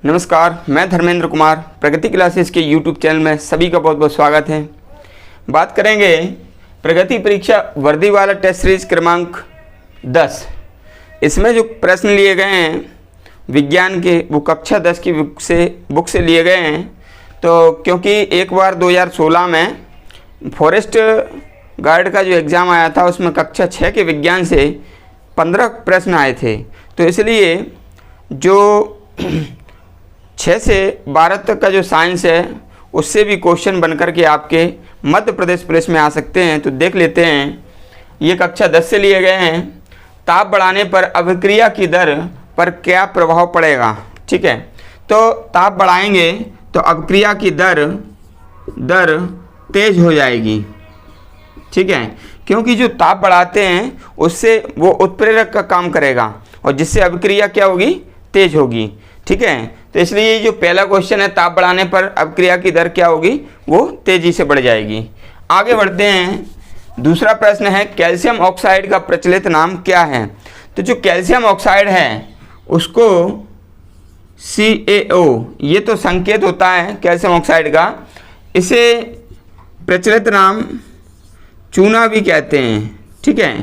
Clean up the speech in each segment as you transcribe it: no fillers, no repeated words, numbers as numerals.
नमस्कार, मैं धर्मेंद्र कुमार प्रगति क्लासेस के यूट्यूब चैनल में सभी का बहुत बहुत स्वागत है। बात करेंगे प्रगति परीक्षा वर्दी वाला टेस्ट सीरीज क्रमांक 10। इसमें जो प्रश्न लिए गए हैं विज्ञान के वो कक्षा 10 की बुक से लिए गए हैं। तो क्योंकि एक बार 2016 में फॉरेस्ट गार्ड का जो एग्ज़ाम आया था उसमें कक्षा 6 के विज्ञान से 15 प्रश्न आए थे, तो इसलिए जो 6 से 12 तक का जो साइंस है उससे भी क्वेश्चन बनकर के आपके मध्य प्रदेश पुलिस में आ सकते हैं। तो देख लेते हैं, ये कक्षा 10 से लिए गए हैं। ताप बढ़ाने पर अभिक्रिया की दर पर क्या प्रभाव पड़ेगा। ठीक है, तो ताप बढ़ाएंगे तो अभिक्रिया की दर तेज हो जाएगी। ठीक है, क्योंकि जो ताप बढ़ाते हैं उससे वो उत्प्रेरक का काम करेगा और जिससे अभिक्रिया क्या होगी, तेज होगी। ठीक है, तो इसलिए ये जो पहला क्वेश्चन है, ताप बढ़ाने पर अभिक्रिया की दर क्या होगी, वो तेजी से बढ़ जाएगी। आगे बढ़ते हैं। दूसरा प्रश्न है, कैल्शियम ऑक्साइड का प्रचलित नाम क्या है। तो जो कैल्शियम ऑक्साइड है उसको CaO, ये तो संकेत होता है कैल्शियम ऑक्साइड का, इसे प्रचलित नाम चूना भी कहते हैं। ठीक है,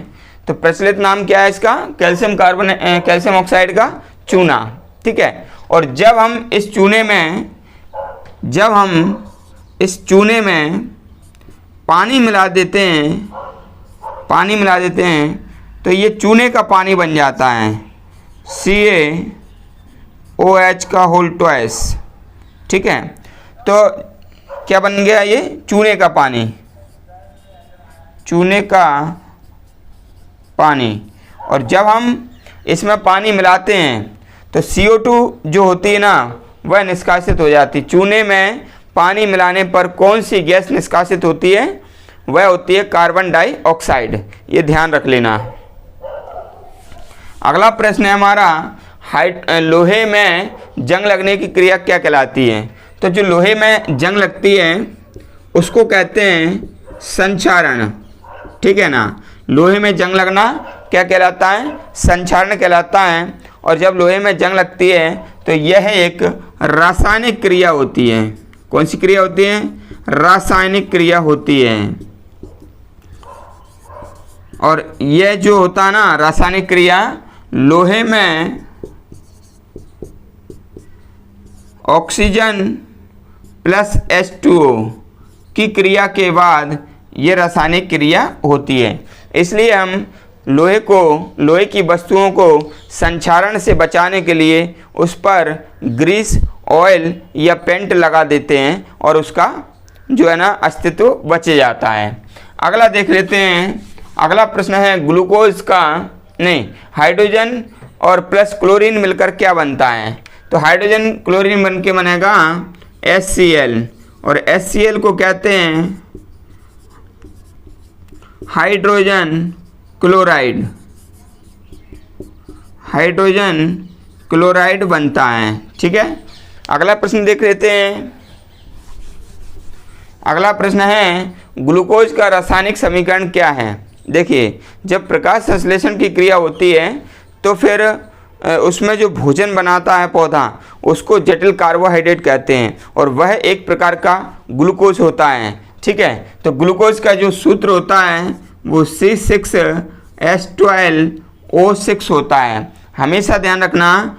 तो प्रचलित नाम क्या है इसका, कैल्शियम ऑक्साइड का चूना। ठीक है, और जब हम इस चूने में पानी मिला देते हैं तो ये चूने का पानी बन जाता है, CaOH का होल ट्वाइस। ठीक है, तो क्या बन गया, ये चूने का पानी। और जब हम इसमें पानी मिलाते हैं तो CO2 जो होती है ना वह निष्कासित हो जाती है। चूने में पानी मिलाने पर कौन सी गैस निष्कासित होती है, वह होती है कार्बन डाइऑक्साइड। ये ध्यान रख लेना। अगला प्रश्न है हमारा, लोहे में जंग लगने की क्रिया क्या कहलाती है। तो जो लोहे में जंग लगती है उसको कहते हैं संक्षारण। ठीक है ना, लोहे में जंग लगना क्या कहलाता है, संक्षारण कहलाता है। और जब लोहे में जंग लगती है तो यह एक रासायनिक क्रिया होती है। कौन सी क्रिया होती है, रासायनिक क्रिया होती है। और यह जो होता है ना रासायनिक क्रिया, लोहे में ऑक्सीजन प्लस H2O की क्रिया के बाद ये रासायनिक क्रिया होती है। इसलिए हम लोहे की वस्तुओं को संक्षारण से बचाने के लिए उस पर ग्रीस, ऑयल या पेंट लगा देते हैं और उसका जो है ना अस्तित्व बच जाता है। अगला देख लेते हैं। अगला प्रश्न है, हाइड्रोजन और प्लस क्लोरीन मिलकर क्या बनता है। तो हाइड्रोजन क्लोरीन बन के बनेगा HCl, और HCl को कहते हैं हाइड्रोजन क्लोराइड बनता है। ठीक है, अगला प्रश्न देख लेते हैं। अगला प्रश्न है, ग्लूकोज का रासायनिक समीकरण क्या है। देखिए, जब प्रकाश संश्लेषण की क्रिया होती है तो फिर उसमें जो भोजन बनाता है पौधा उसको जटिल कार्बोहाइड्रेट कहते हैं और वह एक प्रकार का ग्लूकोज होता है। ठीक है, तो ग्लूकोज का जो सूत्र होता है वो C6H12O6 होता है। हमेशा ध्यान रखना,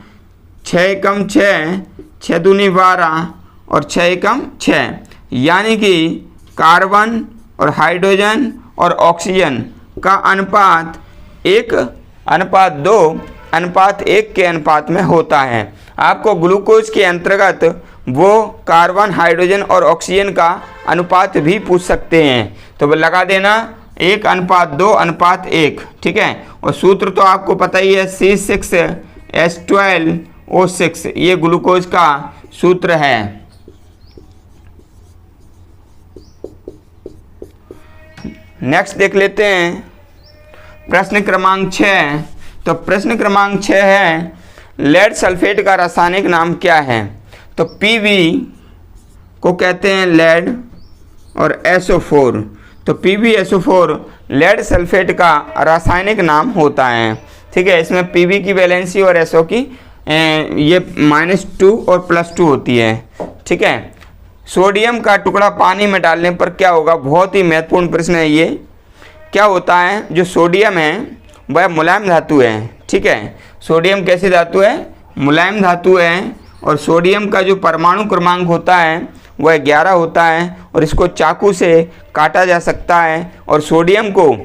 6 एकम 6, 6 दूनी 12 और 6 एकम 6, यानी कि कार्बन और हाइड्रोजन और ऑक्सीजन का अनुपात 1:2:1 के अनुपात में होता है। आपको ग्लूकोज के अंतर्गत वो कार्बन, हाइड्रोजन और ऑक्सीजन का अनुपात भी पूछ सकते हैं, तो लगा देना 1:2:1। ठीक है, और सूत्र तो आपको पता ही है, C6H12O6, ये ग्लूकोज का सूत्र है। नेक्स्ट देख लेते हैं प्रश्न क्रमांक 6। तो प्रश्न क्रमांक 6 है, लेड सल्फेट का रासायनिक नाम क्या है। तो Pb को कहते हैं लेड और SO4, तो PbSO4 लेड सल्फेट का रासायनिक नाम होता है। ठीक है, इसमें Pb की वैलेंसी और SO की ये -2 और +2 होती है। ठीक है, सोडियम का टुकड़ा पानी में डालने पर क्या होगा? बहुत ही महत्वपूर्ण प्रश्न है ये। क्या होता है, जो सोडियम है वह मुलायम धातु है। ठीक है, सोडियम कैसी धातु है? मुलायम धातु है। और सोडियम का जो परमाणु क्रमांक होता है वह 11 होता है और इसको चाकू से काटा जा सकता है। और सोडियम को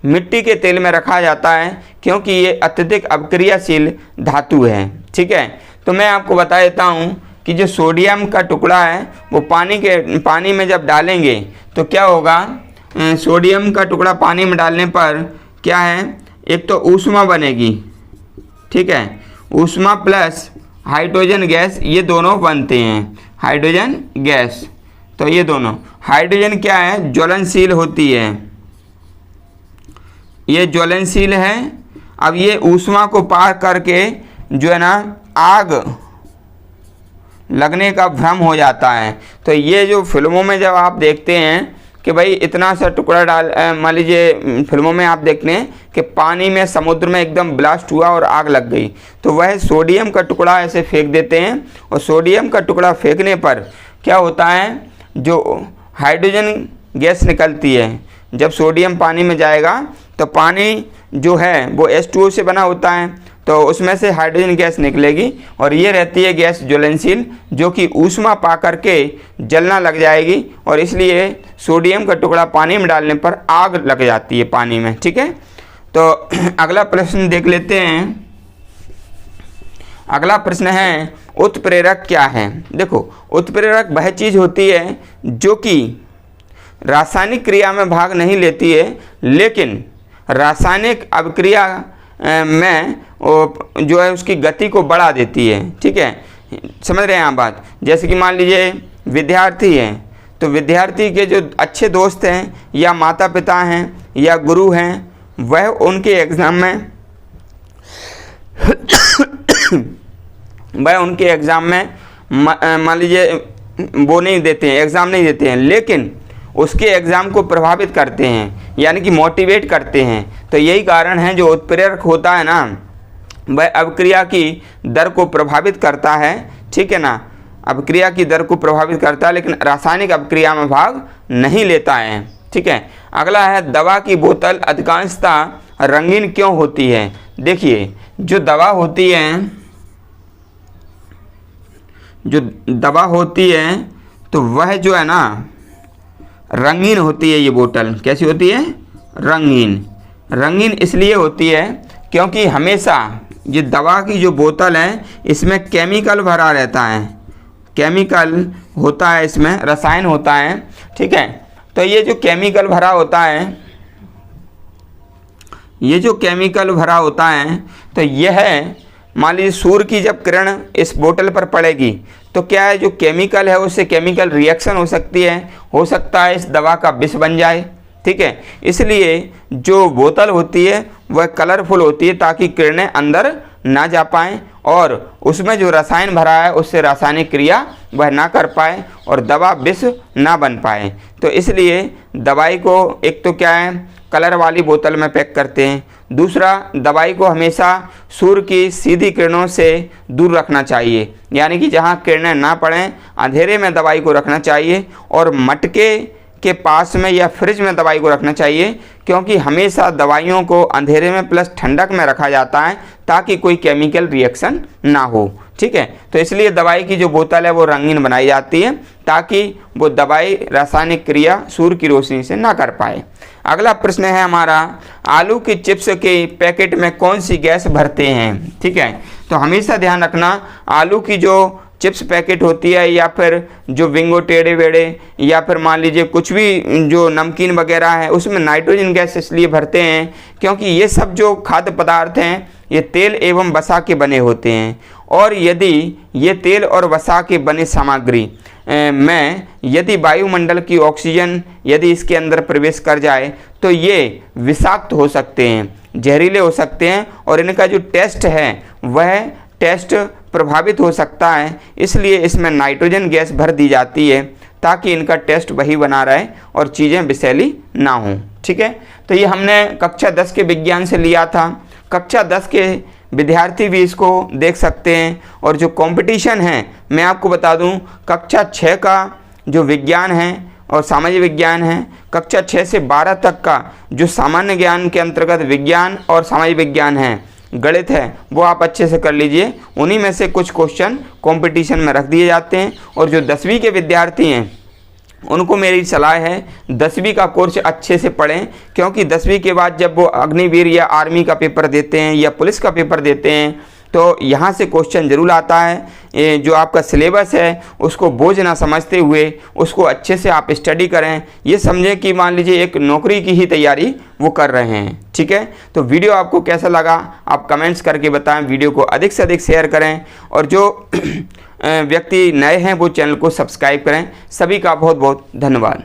मिट्टी के तेल में रखा जाता है क्योंकि ये अत्यधिक अपक्रियाशील धातु है। ठीक है, तो मैं आपको बता देता हूँ कि जो सोडियम का टुकड़ा है वो पानी में जब डालेंगे तो क्या होगा? सोडियम का टुकड़ा पानी में डालने पर क्या है, एक तो ऊष्मा बनेगी। ठीक है, ऊष्मा प्लस हाइड्रोजन गैस, ये दोनों बनते हैं, हाइड्रोजन गैस। तो ये दोनों, हाइड्रोजन क्या है? ज्वलनशील होती है, ये ज्वलनशील है। अब ये ऊष्मा को पार करके जो है ना आग लगने का भ्रम हो जाता है। तो ये जो फिल्मों में जब आप देखते हैं कि भाई इतना सा टुकड़ा डाल, मान लीजिए फिल्मों में आप देखते हैं कि पानी में, समुद्र में एकदम ब्लास्ट हुआ और आग लग गई, तो वह सोडियम का टुकड़ा ऐसे फेंक देते हैं। और सोडियम का टुकड़ा फेंकने पर क्या होता है, जो हाइड्रोजन गैस निकलती है। जब सोडियम पानी में जाएगा तो पानी जो है वो H2O से बना होता है, तो उसमें से हाइड्रोजन गैस निकलेगी और ये रहती है गैस ज्वलनशील, जो कि ऊष्मा पा करके जलना लग जाएगी और इसलिए सोडियम का टुकड़ा पानी में डालने पर आग लग जाती है पानी में। ठीक है, तो अगला प्रश्न देख लेते हैं। अगला प्रश्न है, उत्प्रेरक क्या है? देखो, उत्प्रेरक वह चीज़ होती है जो कि रासायनिक क्रिया में भाग नहीं लेती है लेकिन रासायनिक अभिक्रिया में जो है उसकी गति को बढ़ा देती है। ठीक है, समझ रहे हैं आप बात? जैसे कि मान लीजिए विद्यार्थी हैं, तो विद्यार्थी के जो अच्छे दोस्त हैं या माता पिता हैं या गुरु हैं, वह उनके एग्ज़ाम में मान लीजिए वो नहीं देते हैं, एग्ज़ाम नहीं देते हैं, लेकिन उसके एग्ज़ाम को प्रभावित करते हैं, यानी कि मोटिवेट करते हैं। तो यही कारण है, जो उत्प्रेरक होता है ना, वह अभिक्रिया की दर को प्रभावित करता है। ठीक है ना, अभिक्रिया की दर को प्रभावित करता है लेकिन रासायनिक अभिक्रिया में भाग नहीं लेता है। ठीक है, अगला है, दवा की बोतल अधिकांशतः रंगीन क्यों होती है? देखिए, जो दवा होती है तो वह जो है ना रंगीन होती है। ये बोतल कैसी होती है? रंगीन इसलिए होती है क्योंकि हमेशा ये दवा की जो बोतल है इसमें केमिकल भरा रहता है, केमिकल होता है, इसमें रसायन होता है। ठीक है, तो ये जो केमिकल भरा होता है तो यह है, मान लीजिए सूर्य की जब किरण इस बोतल पर पड़ेगी तो क्या है, जो केमिकल है उससे केमिकल रिएक्शन हो सकता है इस दवा का विष बन जाए। ठीक है, इसलिए जो बोतल होती है वह कलरफुल होती है ताकि किरणें अंदर ना जा पाएँ और उसमें जो रसायन भरा है उससे रासायनिक क्रिया वह ना कर पाए और दवा विष ना बन पाए। तो इसलिए दवाई को एक तो क्या है, कलर वाली बोतल में पैक करते हैं। दूसरा, दवाई को हमेशा सूर्य की सीधी किरणों से दूर रखना चाहिए, यानी कि जहाँ किरणें ना पड़ें अंधेरे में दवाई को रखना चाहिए और मटके के पास में या फ्रिज में दवाई को रखना चाहिए, क्योंकि हमेशा दवाइयों को अंधेरे में प्लस ठंडक में रखा जाता है ताकि कोई केमिकल रिएक्शन ना हो। ठीक है, तो इसलिए दवाई की जो बोतल है वो रंगीन बनाई जाती है ताकि वो दवाई रासायनिक क्रिया सूर्य की रोशनी से ना कर पाए। अगला प्रश्न है हमारा, आलू की चिप्स के पैकेट में कौन सी गैस भरते हैं? ठीक है, तो हमेशा ध्यान रखना, आलू की जो चिप्स पैकेट होती है या फिर जो बिंगो टेढ़े बेड़े या फिर मान लीजिए कुछ भी जो नमकीन वगैरह है उसमें नाइट्रोजन गैस इसलिए भरते हैं क्योंकि ये सब जो खाद्य पदार्थ हैं ये तेल एवं वसा के बने होते हैं और यदि ये तेल और वसा के बने सामग्री में यदि वायुमंडल की ऑक्सीजन यदि इसके अंदर प्रवेश कर जाए तो ये विषाक्त हो सकते हैं, जहरीले हो सकते हैं और इनका जो टेस्ट है वह टेस्ट प्रभावित हो सकता है। इसलिए इसमें नाइट्रोजन गैस भर दी जाती है ताकि इनका टेस्ट वही बना रहे और चीज़ें विषैली ना हों। ठीक है, तो ये हमने कक्षा 10 के विज्ञान से लिया था। कक्षा 10 के विद्यार्थी भी इसको देख सकते हैं। और जो कंपटीशन है मैं आपको बता दूं, कक्षा 6 का जो विज्ञान है और सामाजिक विज्ञान है, कक्षा 6 से 12 तक का जो सामान्य ज्ञान के अंतर्गत विज्ञान और सामाजिक विज्ञान है, गणित है, वो आप अच्छे से कर लीजिए। उन्हीं में से कुछ क्वेश्चन कंपटीशन में रख दिए जाते हैं। और जो 10वीं के विद्यार्थी हैं उनको मेरी सलाह है 10वीं का कोर्स अच्छे से पढ़ें, क्योंकि 10वीं के बाद जब वो अग्निवीर या आर्मी का पेपर देते हैं या पुलिस का पेपर देते हैं तो यहाँ से क्वेश्चन जरूर आता है। जो आपका सिलेबस है उसको बोझ ना समझते हुए उसको अच्छे से आप स्टडी करें। ये समझें कि मान लीजिए एक नौकरी की ही तैयारी वो कर रहे हैं। ठीक है, तो वीडियो आपको कैसा लगा आप कमेंट्स करके बताएं। वीडियो को अधिक से अधिक शेयर करें और जो व्यक्ति नए हैं वो चैनल को सब्सक्राइब करें। सभी का बहुत बहुत धन्यवाद।